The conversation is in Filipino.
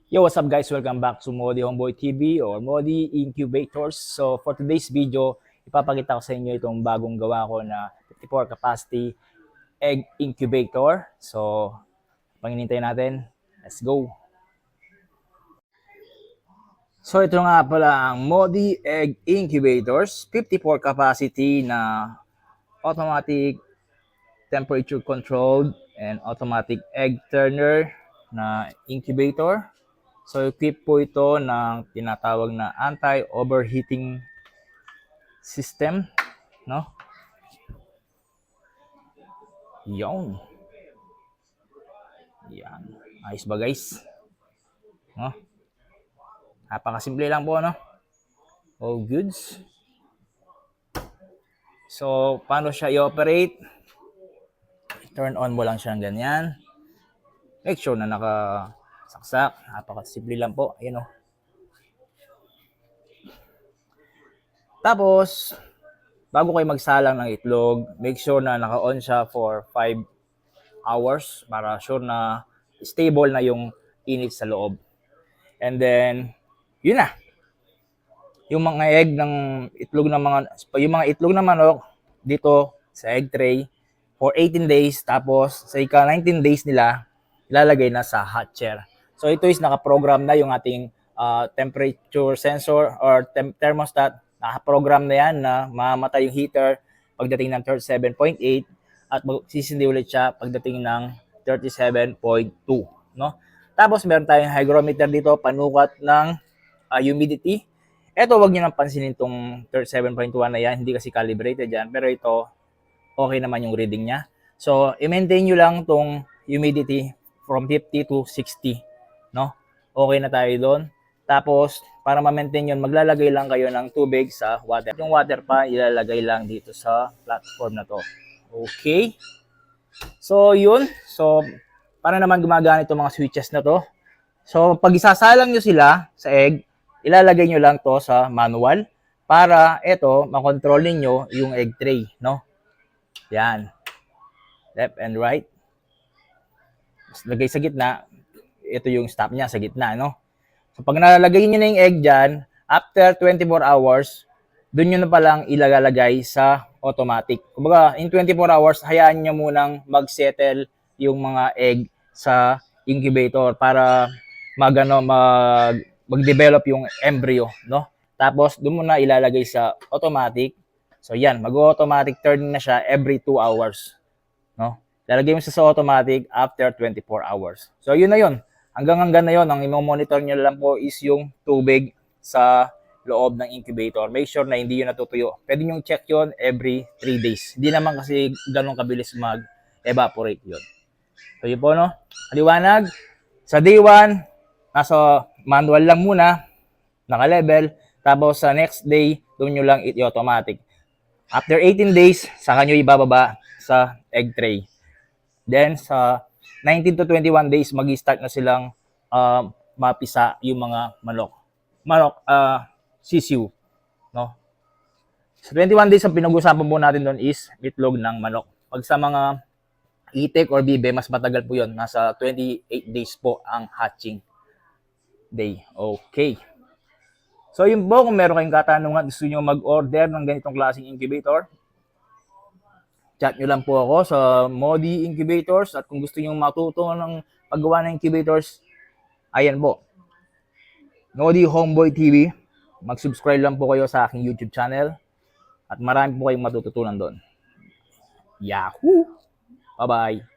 Yo, what's up guys? Welcome back to Modi Homeboy TV or Modi Incubators. So for today's video, ipapakita ko sa inyo itong bagong gawa ko na 54 capacity egg incubator. So, panginintay natin. Let's go! So ito nga pala ang Modi Egg Incubators, 54 capacity na automatic temperature controlled and automatic egg turner na incubator. So equip po ito ng tinatawag na anti-overheating system, no? Yon. Yan. Ayos ba guys? No? Napakasimple lang po, no? All goods. So, paano siya i-operate? Turn on mo lang siya ng ganyan. Make sure na nakasaksak. Napakasimple lang po. Ayan, oh. Tapos, bago kayo magsalang ng itlog, make sure na naka-on siya for 5 hours para sure na stable na yung init sa loob. And then, yun na. Yung mga egg ng itlog ng yung mga itlog ng manok dito sa egg tray for 18 days, tapos sa ika 19 days nila ilalagay na sa hatcher. So ito is naka-program na yung ating temperature sensor or thermostat. Naka-program na yan na mamatay yung heater pagdating ng 37.8 at magsisindi ulit siya pagdating ng 37.2, no? Tapos meron tayong hygrometer dito, panukat ng humidity. Ito, wag niyo nang pansinin itong 37.1 na yan, hindi kasi calibrated yan, pero ito, okay naman yung reading niya. So, i-maintain nyo lang itong humidity from 50 to 60, no? Okay na tayo doon. Tapos, para ma-maintain yun, maglalagay lang kayo ng tubig sa water. Yung water pa, ilalagay lang dito sa platform na to. Okay? So, yun. So, para naman gumagana itong mga switches na to. So, pag isasalang nyo sila sa egg, ilalagay nyo lang to sa manual para ito, makontrol ninyo yung egg tray, no? Yan. Left and right. Lagay sa gitna. Ito yung stop niya sa gitna, no? So, pag nalalagay nyo na yung egg dyan, after 24 hours, dun nyo na palang ilalagay sa automatic. Kumbaga, in 24 hours, hayaan nyo munang mag-settle yung mga egg sa incubator para mag-develop yung embryo, no? Tapos, doon mo na ilalagay sa automatic. So, yan, mag-automatic turning na siya every 2 hours, no? Lalagay mo siya sa automatic after 24 hours. So, yun na yun. Hanggang na yun, ang i-monitor nyo lang po is yung tubig sa loob ng incubator. Make sure na hindi yun natutuyo. Pwede nyo check yun every 3 days. Hindi naman kasi ganun kabilis mag-evaporate yun. So, yun po, no? Liwanag. Sa day 1, nasa manual lang muna, naka-level. Tapos sa next day, doon nyo lang i-automatic. After 18 days, saka nyo ibababa sa egg tray. Then sa 19 to 21 days, mag-start na silang mapisa yung mga sisiu, no? Sa 21 days, ang pinag-usapan po natin doon is itlog ng manok. Pag sa mga itik or bibe, mas matagal po yun. Nasa 28 days po ang hatching day. Okay. So yun po, kung meron kayong katanungan, gusto nyo mag-order ng ganitong klaseng incubator, chat nyo lang po ako sa Modi Incubators. At kung gusto nyo matuto ng paggawa ng incubators, ayan po, Modi Homeboy TV. Mag-subscribe lang po kayo sa aking YouTube channel at marami po kayong matututunan doon. Yahoo! Bye-bye!